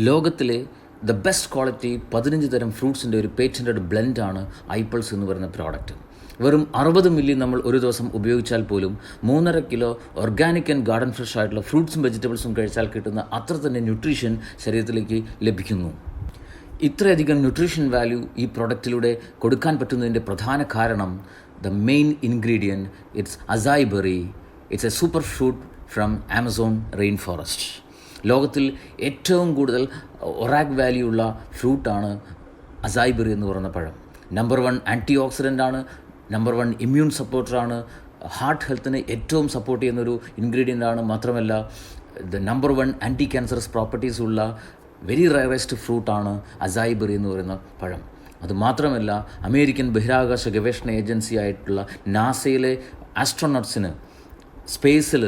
ലോകത്തിലെ the best quality 15 തരം ഫ്രൂട്ട്സിൻ്റെ ഒരു പേറ്റൻറ്റഡ് ബ്ലെൻഡാണ് ഐപ്പിൾസ് എന്ന് പറയുന്ന പ്രോഡക്റ്റ്. വെറും 60 മില്ലി നമ്മൾ ഒരു ദിവസം ഉപയോഗിച്ചാൽ പോലും 3.5 kilo organic and garden fresh ആയിട്ടുള്ള ഫ്രൂട്ട്സും വെജിറ്റബിൾസും കഴിച്ചാൽ കിട്ടുന്ന അത്ര തന്നെ ന്യൂട്രീഷൻ ശരീരത്തിലേക്ക് ലഭിക്കുന്നു. ഇത്രയധികം ന്യൂട്രീഷൻ വാല്യൂ ഈ പ്രോഡക്റ്റിലൂടെ കൊടുക്കാൻ പറ്റുന്നതിൻ്റെ പ്രധാന കാരണം the main ingredient it's acai berry. It's a super fruit from Amazon rain forest. ലോകത്തിൽ ഏറ്റവും കൂടുതൽ ഒറാക് വാല്യൂ ഉള്ള ഫ്രൂട്ടാണ് അസായ് ബെറി എന്ന് പറയുന്ന പഴം. നമ്പർ 1 ആൻറ്റി ഓക്സിഡൻ്റ് ആണ്, നമ്പർ 1 ഇമ്മ്യൂൺ സപ്പോർട്ടറാണ്, ഹാർട്ട് ഹെൽത്തിന് ഏറ്റവും സപ്പോർട്ട് ചെയ്യുന്നൊരു ഇൻഗ്രീഡിയൻ്റ് ആണ്. മാത്രമല്ല the number 1 anti cancerous properties ഉള്ള വെരി റയറസ്റ്റ് ഫ്രൂട്ടാണ് അസായ് ബെറി എന്ന് പറയുന്ന പഴം. അതുമാത്രമല്ല അമേരിക്കൻ ബഹിരാകാശ ഗവേഷണ ഏജൻസി ആയിട്ടുള്ള നാസയിലെ ആസ്ട്രോനട്സിന് സ്പേസിൽ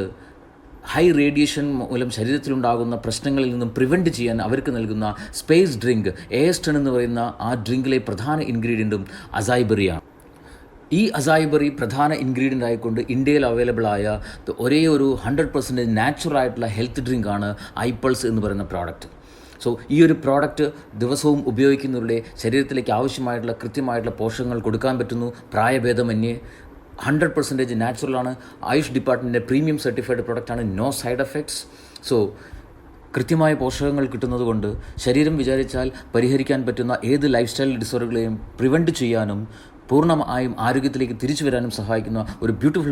ഹൈ റേഡിയേഷൻ മൂലം ശരീരത്തിലുണ്ടാകുന്ന പ്രശ്നങ്ങളിൽ നിന്നും പ്രിവെൻറ്റ് ചെയ്യാൻ അവർക്ക് നൽകുന്ന സ്പേസ് ഡ്രിങ്ക് എയസ്റ്റൺ എന്ന് പറയുന്ന ആ ഡ്രിങ്കിലെ പ്രധാന ഇൻഗ്രീഡിയൻറ്റും അസായ് ബെറിയാണ്. ഈ അസായ് ബെറി പ്രധാന ഇൻഗ്രീഡിയൻ്റ് ആയിക്കൊണ്ട് ഇന്ത്യയിൽ അവൈലബിൾ ആയ ഒരേ ഒരു 100% നാച്ചുറൽ ആയിട്ടുള്ള ഹെൽത്ത് ഡ്രിങ്കാണ് ഐപ്പിൾസ് എന്ന് പറയുന്ന പ്രോഡക്റ്റ്. സോ ഈ ഒരു പ്രോഡക്റ്റ് ദിവസവും ഉപയോഗിക്കുന്നവരുടെ ശരീരത്തിലേക്ക് ആവശ്യമായിട്ടുള്ള കൃത്യമായിട്ടുള്ള പോഷകങ്ങൾ കൊടുക്കാൻ പറ്റുന്നു. പ്രായഭേദമന്യേ 100% നാച്ചുറലാണ്. ആയുഷ് ഡിപ്പാർട്ട്മെൻറ്റിൻ്റെ പ്രീമിയം സർട്ടിഫൈഡ് പ്രൊഡക്റ്റാണ്. No side effects. സോ കൃത്യമായ പോഷകങ്ങൾ കിട്ടുന്നത് കൊണ്ട് ശരീരം വിചാരിച്ചാൽ പരിഹരിക്കാൻ പറ്റുന്ന ഏത് ലൈഫ് സ്റ്റൈൽ ഡിസോർഡറുകളെയും പ്രിവെൻറ്റ് ചെയ്യാനും പൂർണ്ണമായും ആരോഗ്യത്തിലേക്ക് തിരിച്ചു വരാനും സഹായിക്കുന്ന ഒരു ബ്യൂട്ടിഫുൾ